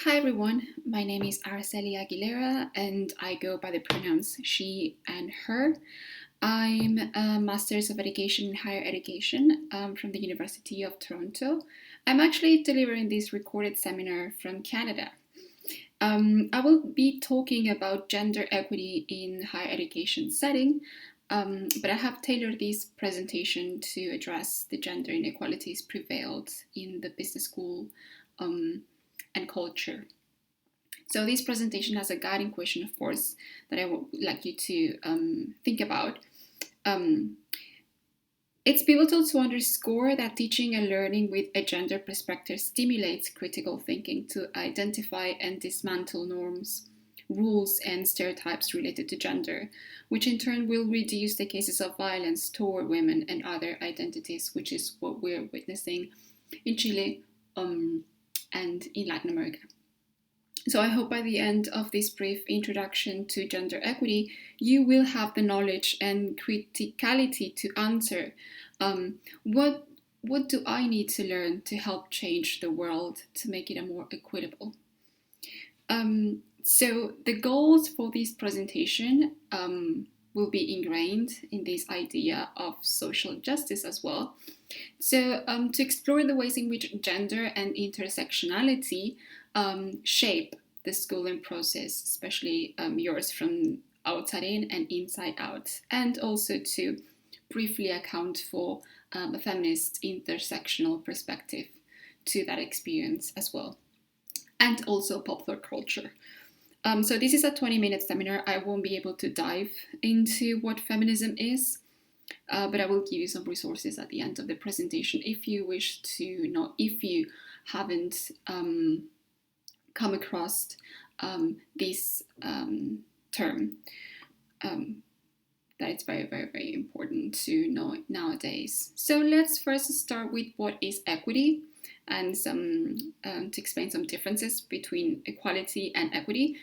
Hi everyone, my name is Araceli Aguilera and I go by the pronouns she and her. I'm a Master's of Education in Higher Education from the University of Toronto. I'm actually delivering this recorded seminar from Canada. I will be talking about gender equity in higher education setting, but I have tailored this presentation to address the gender inequalities prevailed in the business school and culture. So this presentation has a guiding question, of course, that I would like you to think about. It's pivotal to underscore that teaching and learning with a gender perspective stimulates critical thinking to identify and dismantle norms, rules, and stereotypes related to gender, which in turn will reduce the cases of violence toward women and other identities, which is what we're witnessing in Chile and in Latin America. So I hope by the end of this brief introduction to gender equity, you will have the knowledge and criticality to answer what do I need to learn to help change the world to make it a more equitable. So the goals for this presentation will be ingrained in this idea of social justice as well. So to explore the ways in which gender and intersectionality shape the schooling process, especially yours from outside in and inside out, and also to briefly account for a feminist intersectional perspective to that experience as well, and also popular culture. So this is a 20-minute seminar. I won't be able to dive into what feminism is, but I will give you some resources at the end of the presentation if you wish to know, if you haven't come across this term. That it's very, very, very important to know nowadays. So let's first start with what is equity and to explain some differences between equality and equity.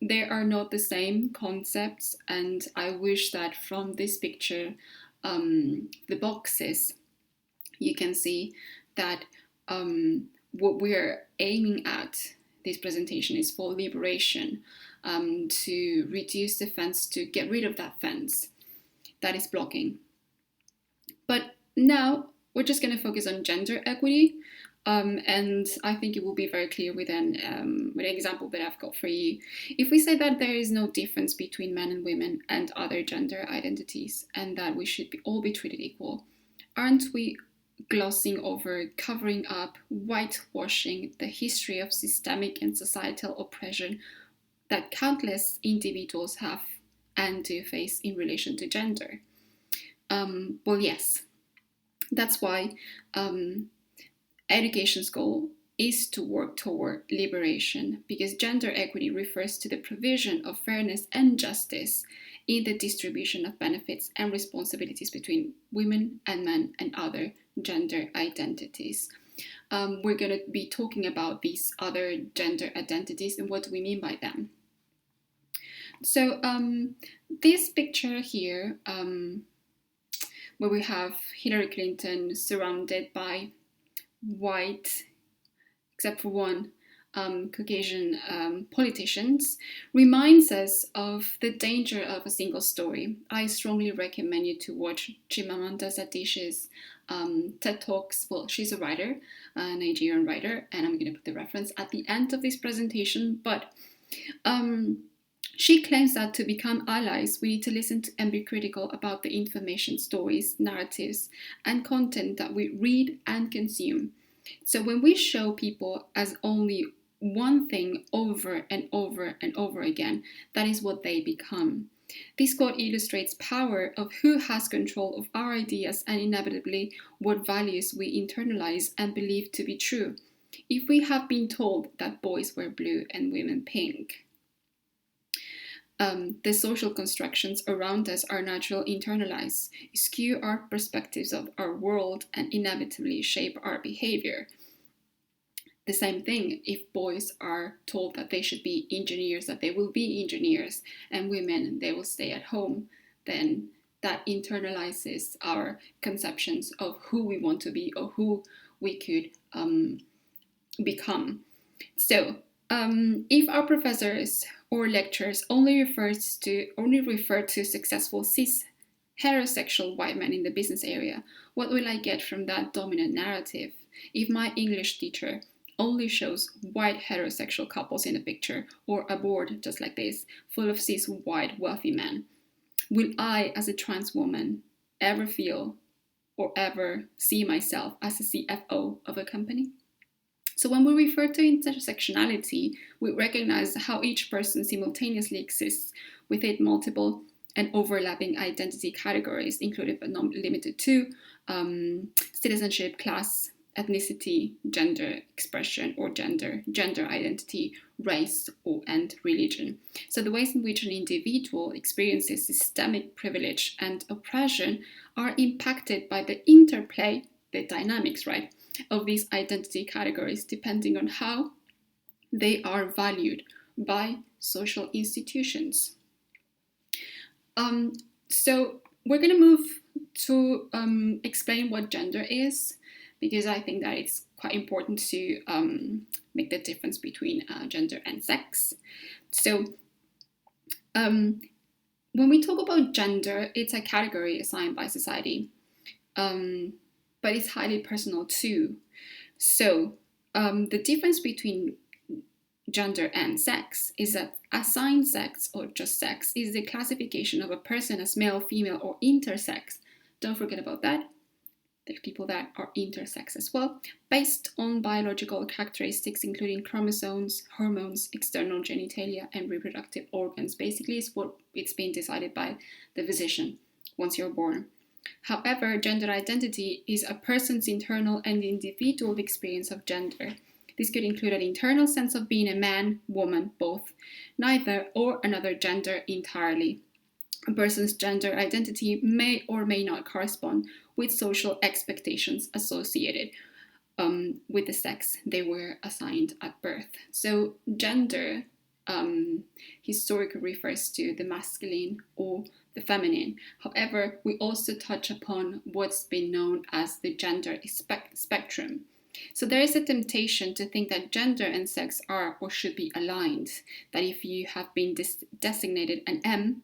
They are not the same concepts, and I wish that from this picture, the boxes, you can see that what we're aiming at this presentation is for liberation, to reduce the fence, to get rid of that fence that is blocking. But now we're just going to focus on gender equity, and I think it will be very clear with an example that I've got for you. If we say that there is no difference between men and women and other gender identities, and that we should all be treated equal, aren't we glossing over, covering up, whitewashing the history of systemic and societal oppression that countless individuals have and do face in relation to gender? Well, yes. That's why education's goal is to work toward liberation, because gender equity refers to the provision of fairness and justice in the distribution of benefits and responsibilities between women and men and other gender identities. We're going to be talking about these other gender identities and what do we mean by them. So this picture here, where we have Hillary Clinton surrounded by white, except for one, Caucasian politicians, reminds us of the danger of a single story. I strongly recommend you to watch Chimamanda Adish's TED Talks. Well, she's a writer, a Nigerian writer, and I'm going to put the reference at the end of this presentation. But she claims that to become allies, we need to listen to and be critical about the information, stories, narratives, and content that we read and consume. So when we show people as only one thing over and over and over again, that is what they become. This quote illustrates power of who has control of our ideas and inevitably what values we internalize and believe to be true. If we have been told that boys wear blue and women pink, the social constructions around us are naturally internalized, skew our perspectives of our world, and inevitably shape our behavior. The same thing if boys are told that they should be engineers, that they will be engineers, and women, they will stay at home, then that internalizes our conceptions of who we want to be or who we could become. So If our professors or lecturers only refer to successful cis heterosexual white men in the business area, what will I get from that dominant narrative? If my English teacher only shows white heterosexual couples in a picture, or a board just like this, full of cis white wealthy men, will I, as a trans woman, ever feel or ever see myself as a CFO of a company? So when we refer to intersectionality, we recognize how each person simultaneously exists within multiple and overlapping identity categories, included but not limited to citizenship, class, ethnicity, gender expression or gender identity, race, and religion. So the ways in which an individual experiences systemic privilege and oppression are impacted by the interplay, the dynamics, right, of these identity categories, depending on how they are valued by social institutions. So we're going to move to explain what gender is, because I think that it's quite important to make the difference between gender and sex. So when we talk about gender, it's a category assigned by society, but it's highly personal too. So the difference between gender and sex is that assigned sex, or just sex, is the classification of a person as male, female, or intersex. Don't forget about that. There's people that are intersex as well, based on biological characteristics including chromosomes, hormones, external genitalia, and reproductive organs. Basically, it's what it's been decided by the physician once you're born. However, gender identity is a person's internal and individual experience of gender. This could include an internal sense of being a man, woman, both, neither, or another gender entirely. A person's gender identity may or may not correspond with social expectations associated with the sex they were assigned at birth. So gender historically refers to the masculine or the feminine. However, we also touch upon what's been known as the gender spectrum. So there is a temptation to think that gender and sex are or should be aligned, that if you have been designated an M,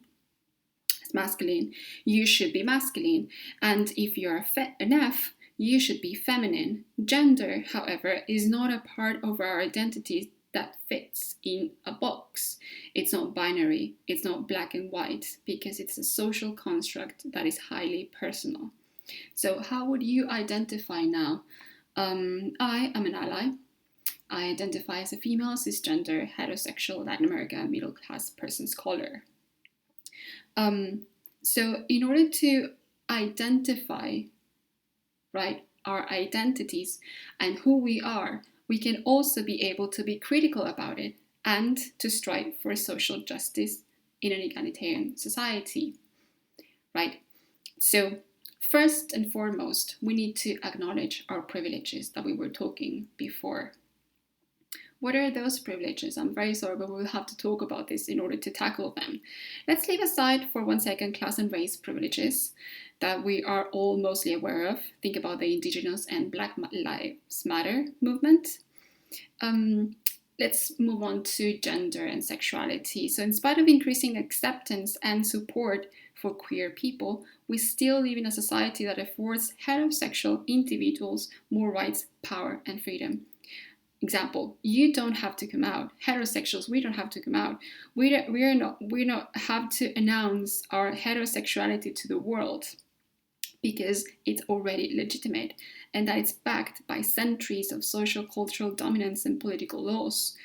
masculine, you should be masculine, and if you're an F, you should be feminine. Gender, however, is not a part of our identity that fits in a box. It's not binary, it's not black and white, because it's a social construct that is highly personal. So how would you identify now? I am an ally. I identify as a female, cisgender, heterosexual, Latin American, middle class person scholar. So in order to identify, right, our identities and who we are, we can also be able to be critical about it and to strive for social justice in an egalitarian society, right? So first and foremost, we need to acknowledge our privileges that we were talking before. What are those privileges? I'm very sorry, but we'll have to talk about this in order to tackle them. Let's leave aside for 1 second class and race privileges that we are all mostly aware of. Think about the Indigenous and Black Lives Matter movement. Let's move on to gender and sexuality. So in spite of increasing acceptance and support for queer people, we still live in a society that affords heterosexual individuals more rights, power, and freedom. Example, you don't have to come out. Heterosexuals, we don't have to come out. We don't have to announce our heterosexuality to the world, because it's already legitimate and that it's backed by centuries of social cultural dominance and political laws.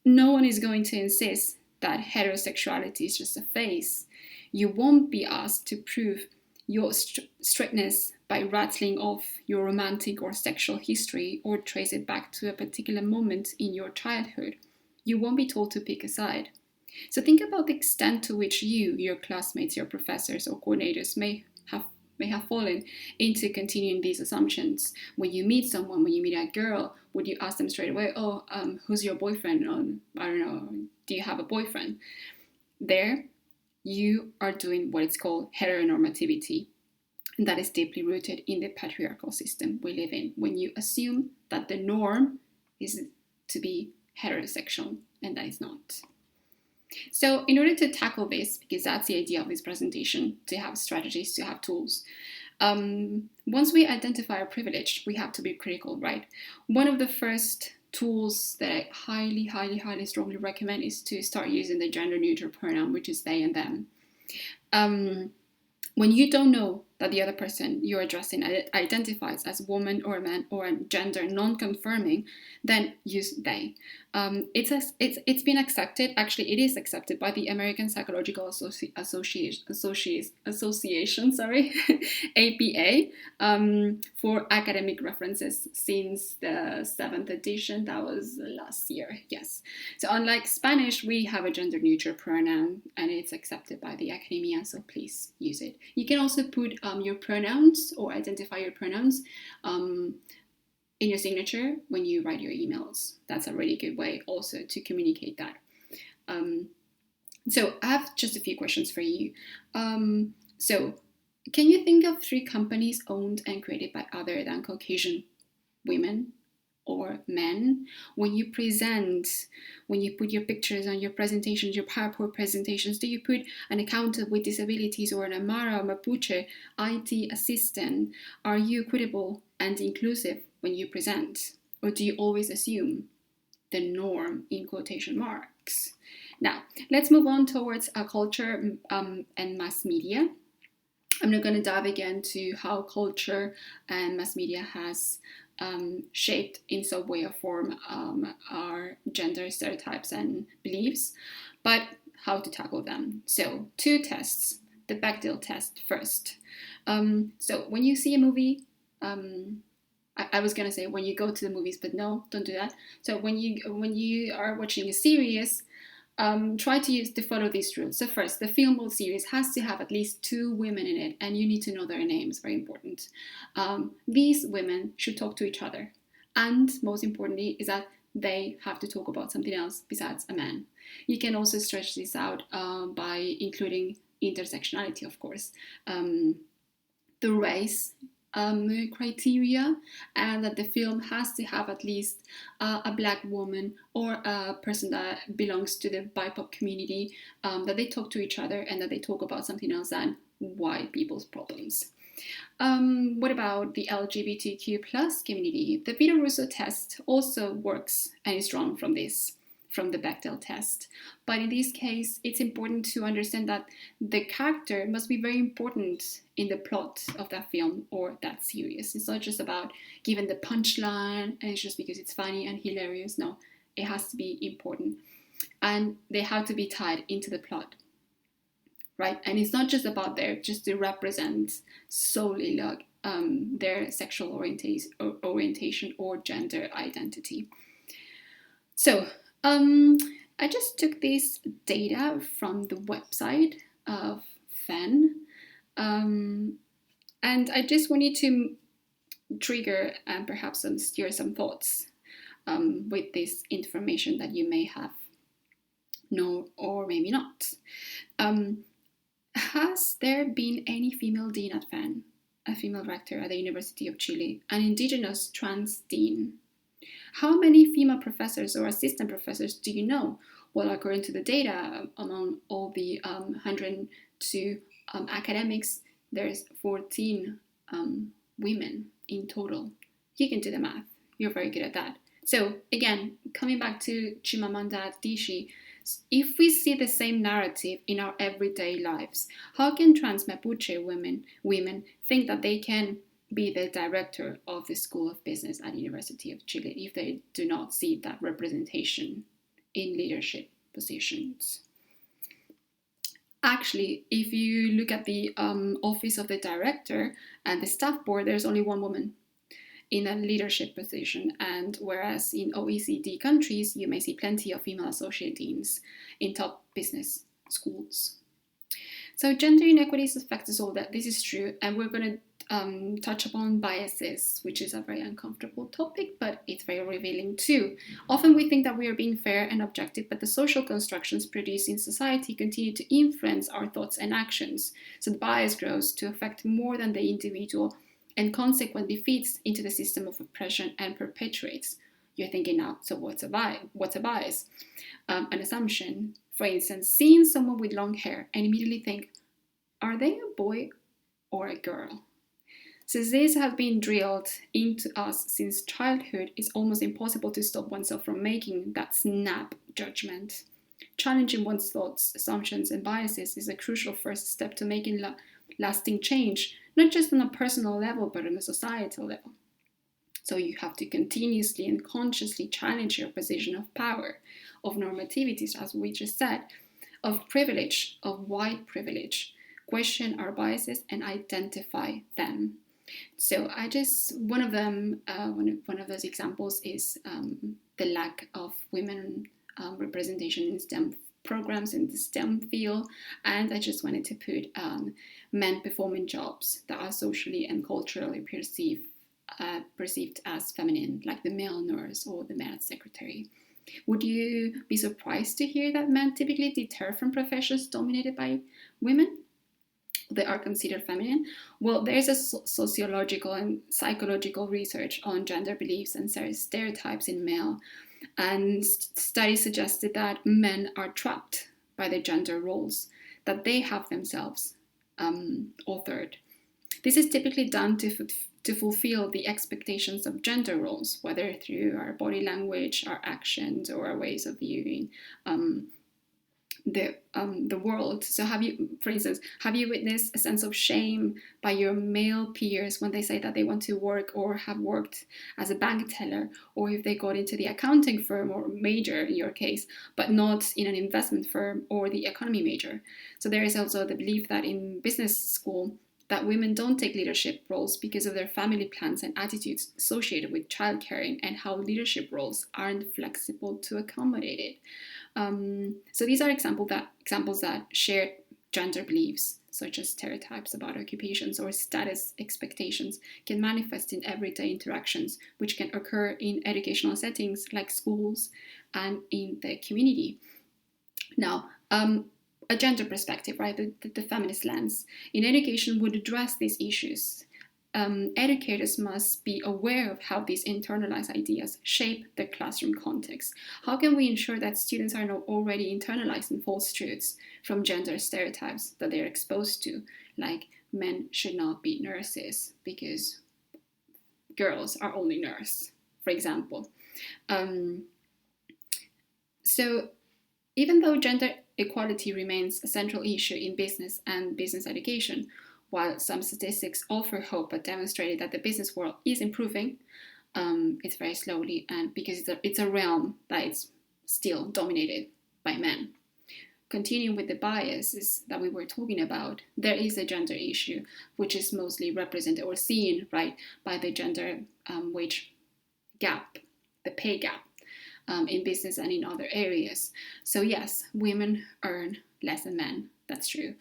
No one is going to insist that heterosexuality is just a phase. You won't be asked to prove your straightness by rattling off your romantic or sexual history or trace it back to a particular moment in your childhood. You won't be told to pick a side. So think about the extent to which you, your classmates, your professors, or coordinators may have fallen into continuing these assumptions. When you meet someone, when you meet a girl, would you ask them straight away, who's your boyfriend? I don't know, do you have a boyfriend? There, you are doing what is called heteronormativity. And that is deeply rooted in the patriarchal system we live in. When you assume that the norm is to be heterosexual, and that is not. So in order to tackle this, because that's the idea of this presentation, to have strategies, to have tools, once we identify our privilege, we have to be critical, right? One of the first tools that I highly, highly, highly strongly recommend is to start using the gender neutral pronoun, which is they and them. When you don't know that the other person you're addressing identifies as a woman or a man or a gender non-confirming, then use they. It's been accepted. Actually, it is accepted by the American Psychological Association, sorry, APA, for academic references since the 7th edition. That was last year. Yes. So unlike Spanish, we have a gender neutral pronoun, and it's accepted by the academia. So please use it. You can also put your pronouns or identify your pronouns in your signature when you write your emails. That's a really good way also to communicate that. So I have just a few questions for you. So can you think of 3 companies owned and created by other than Caucasian women or men? When you present, when you put your pictures on your presentations, your PowerPoint presentations, do you put an accountant with disabilities or an Amara or Mapuche IT assistant? Are you equitable and inclusive when you present? Or do you always assume the norm in quotation marks? Now, let's move on towards culture and mass media. I'm not going to dive again to how culture and mass media has shaped in some way or form our gender stereotypes and beliefs, but how to tackle them. So 2 tests. The Bechdel test first. So when you see a movie, I was gonna say when you go to the movies, but no, don't do that. So when you are watching a series, try to follow these rules. So first, the film or series has to have at least 2 women in it, and you need to know their names, very important. These women should talk to each other. And most importantly is that they have to talk about something else besides a man. You can also stretch this out by including intersectionality, of course. The race criteria, and that the film has to have at least a black woman or a person that belongs to the BIPOC community, that they talk to each other and that they talk about something else than white people's problems. What about the LGBTQ plus community? The Vito Russo test also works and is drawn from the Bechdel test. But in this case, it's important to understand that the character must be very important in the plot of that film or that series. It's not just about giving the punchline and it's just because it's funny and hilarious. No, it has to be important. And they have to be tied into the plot, right? And it's not just about just to represent solely like their sexual orientation or gender identity. So, I just took this data from the website of FEN, and I just wanted to trigger and perhaps steer some thoughts with this information that you may have known or maybe not. Has there been any female dean at FEN, a female rector at the University of Chile, an indigenous trans dean? How many female professors or assistant professors do you know? Well, according to the data, among all the 102 academics, there's 14 women in total. You can do the math. You're very good at that. So again, coming back to Chimamanda Adichie, if we see the same narrative in our everyday lives, how can trans Mapuche women think that they can be the director of the School of Business at University of Chile if they do not see that representation in leadership positions? Actually, if you look at the office of the director and the staff board, there's only 1 woman in a leadership position, and whereas in OECD countries, you may see plenty of female associate deans in top business schools. So gender inequities affect us all. That this is true, and we're going to touch upon biases, which is a very uncomfortable topic, but it's very revealing too. Often we think that we are being fair and objective, but the social constructions produced in society continue to influence our thoughts and actions. So the bias grows to affect more than the individual and consequently feeds into the system of oppression and perpetuates You're thinking now, so what's a bias? An assumption. For instance, seeing someone with long hair and immediately think, are they a boy or a girl? Since this has been drilled into us since childhood, it's almost impossible to stop oneself from making that snap judgment. Challenging one's thoughts, assumptions, and biases is a crucial first step to making lasting change, not just on a personal level, but on a societal level. So you have to continuously and consciously challenge your position of power, of normativities, as we just said, of privilege, of white privilege. Question our biases and identify them. So one of them, one of those examples is the lack of women representation in STEM programs in the STEM field, and I just wanted to put men performing jobs that are socially and culturally perceived as feminine, like the male nurse or the male secretary. Would you be surprised to hear that men typically deter from professions dominated by women? They are considered feminine? Well, there's a sociological and psychological research on gender beliefs and stereotypes in male, and studies suggested that men are trapped by the gender roles that they have themselves authored. This is typically done to fulfill the expectations of gender roles, whether through our body language, our actions, or our ways of viewing the world. So for instance, have you witnessed a sense of shame by your male peers when they say that they want to work or have worked as a bank teller, or if they got into the accounting firm or major in your case, but not in an investment firm or the economy major? So there is also the belief that in business school that women don't take leadership roles because of their family plans and attitudes associated with childcare, and how leadership roles aren't flexible to accommodate it. So these are examples that share gender beliefs, such as stereotypes about occupations or status expectations, can manifest in everyday interactions, which can occur in educational settings like schools and in the community. Now, a gender perspective, right, the feminist lens in education would address these issues. Educators must be aware of how these internalized ideas shape the classroom context. How can we ensure that students are not already internalizing false truths from gender stereotypes that they're exposed to, like men should not be nurses because girls are only nurse, for example. So even though gender equality remains a central issue in business and business education, while some statistics offer hope but demonstrated that the business world is improving, it's very slowly, and because it's a realm that is still dominated by men. Continuing with the biases that we were talking about, there is a gender issue, which is mostly represented or seen, right, by the gender wage gap, the pay gap. In business and in other areas. So yes, women earn less than men, that's true.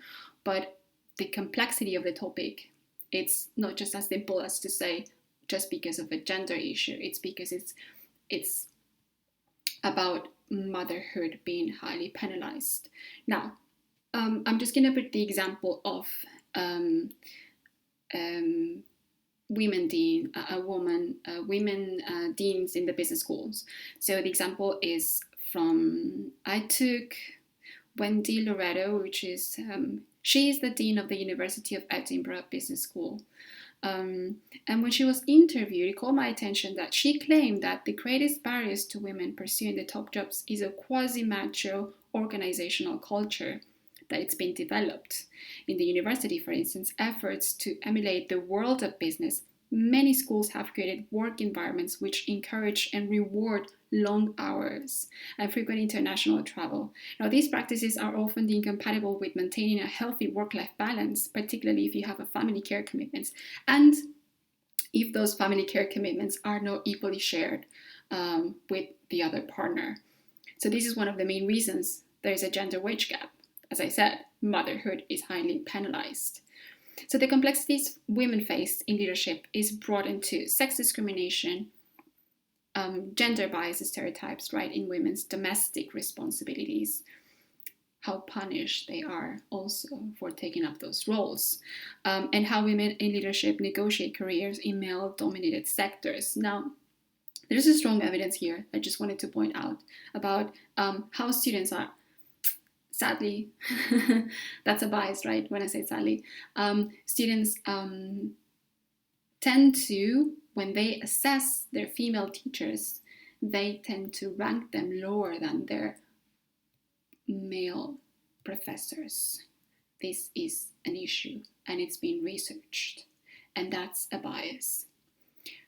But the complexity of the topic, it's not just as simple as to say just because of a gender issue. It's because it's about motherhood being highly penalized. Now, I'm just going to put the example of women deans in the business schools. So the example is I took Wendy Loretto, which is, she is the dean of the University of Edinburgh Business School. And when she was interviewed, it caught my attention that she claimed that the greatest barriers to women pursuing the top jobs is a quasi-macho organizational culture that it's been developed. In the university, for instance, efforts to emulate the world of business, many schools have created work environments which encourage and reward long hours and frequent international travel. Now, these practices are often incompatible with maintaining a healthy work-life balance, particularly if you have a family care commitments, and if those family care commitments are not equally shared with the other partner. So this is one of the main reasons there is a gender wage gap. As I said, motherhood is highly penalized. So the complexities women face in leadership is brought into sex discrimination, gender bias stereotypes, right, in women's domestic responsibilities, how punished they are also for taking up those roles, and how women in leadership negotiate careers in male-dominated sectors. Now, There's a strong evidence here I just wanted to point out about how students are, sadly, that's a bias, right? When I say sadly, students tend to, when they assess their female teachers, they tend to rank them lower than their male professors. This is an issue and it's been researched, and that's a bias,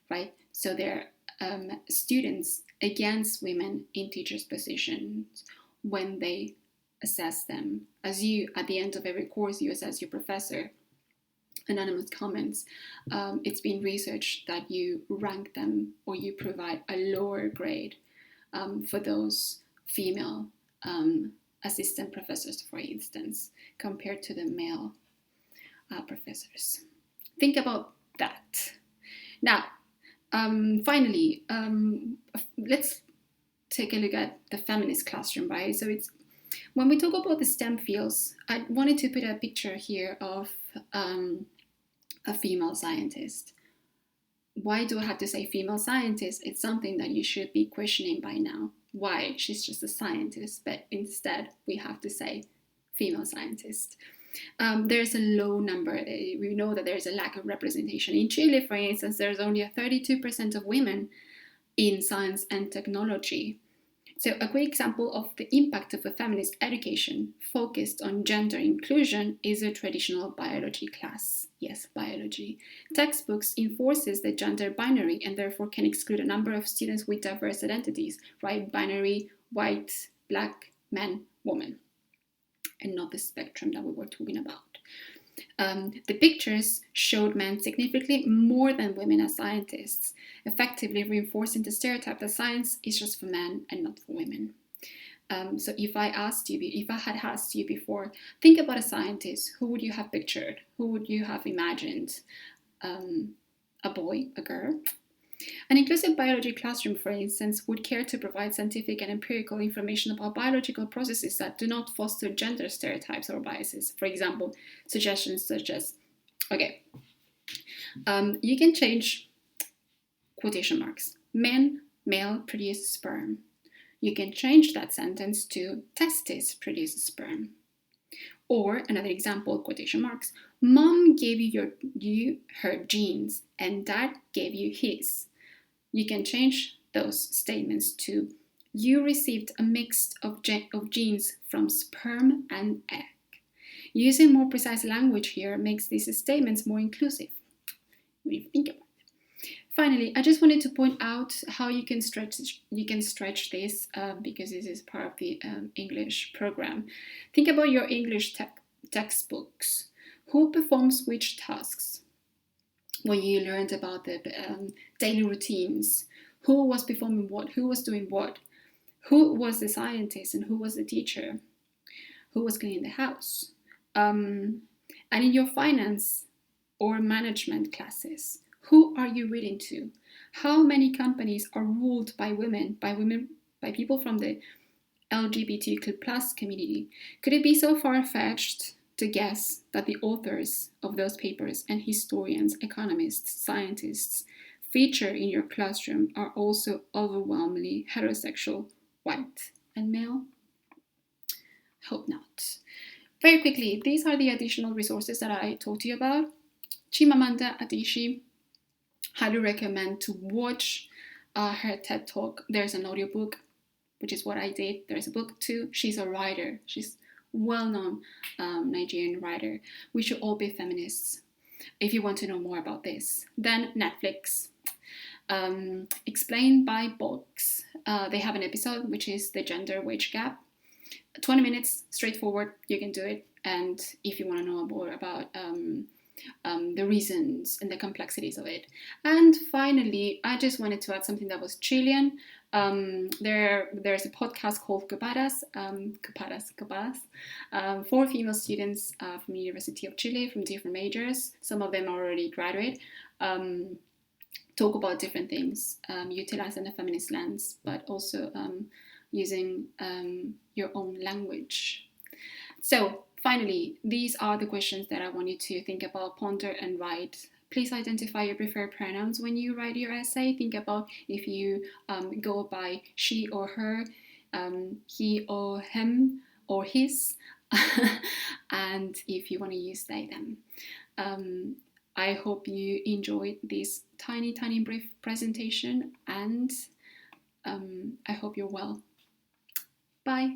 right? So there are students against women in teachers' positions when they assess them. As you, at the end of every course, you assess your professor. Anonymous comments, it's been researched that you rank them or you provide a lower grade for those female assistant professors, for instance, compared to the male professors. Think about that. Now, finally, let's take a look at the feminist classroom, right? So it's, when we talk about the STEM fields, I wanted to put a picture here of a female scientist. Why do I have to say female scientist? It's something that you should be questioning by now. Why? She's just a scientist, but instead we have to say female scientist. There's a low number. We know that there's a lack of representation. In Chile, for instance, there's only a 32% of women in science and technology. So a quick example of the impact of a feminist education focused on gender inclusion is a traditional biology class. Yes, biology. Textbooks enforces the gender binary and therefore can exclude a number of students with diverse identities, right? Binary, white, black, man, woman, and not the spectrum that we were talking about. The pictures showed men significantly more than women as scientists, effectively reinforcing the stereotype that science is just for men and not for women. So if I had asked you before, think about a scientist, who would you have pictured? Who would you have imagined? A boy, a girl? An inclusive biology classroom, for instance, would care to provide scientific and empirical information about biological processes that do not foster gender stereotypes or biases. For example, suggestions such as, okay, you can change quotation marks. Male produce sperm. You can change that sentence to testes produce sperm. Or another example, quotation marks, mom gave you her genes and dad gave you his. You can change those statements to you received a mix of genes from sperm and egg. Using more precise language here makes these statements more inclusive. What do you think about it? Finally, I just wanted to point out how you can stretch this because this is part of the English program. Think about your English textbooks. Who performs which tasks? When you learned about the daily routines, who was performing what, who was doing what, who was the scientist and who was the teacher, who was cleaning the house. And in your finance or management classes, who are you reading to? How many companies are ruled by women, by people from the LGBTQ plus community? Could it be so far-fetched to guess that the authors of those papers and historians, economists, scientists featured in your classroom are also overwhelmingly heterosexual, white, and male? Hope not. Very quickly, these are the additional resources that I talked to you about. Chimamanda Adichie, highly recommend to watch her TED Talk. There's an audiobook, which is what I did. There's a book too. She's a writer. She's well-known Nigerian writer. We should all be feminists if you want to know more about this. Then Netflix, Explained by Books. They have an episode which is the gender wage gap. 20 minutes, straightforward, you can do it. And if you want to know more about the reasons and the complexities of it. And finally, I just wanted to add something that was Chilean. There's a podcast called Capadas, for female students from the University of Chile from different majors. Some of them are already graduate. Talk about different things, utilizing a feminist lens, but also using your own language. So finally, these are the questions that I want you to think about, ponder, and write Please identify your preferred pronouns when you write your essay. Think about if you go by she or her, he or him or his, and if you want to use they, them. I hope you enjoyed this tiny, brief presentation, and I hope you're well. Bye.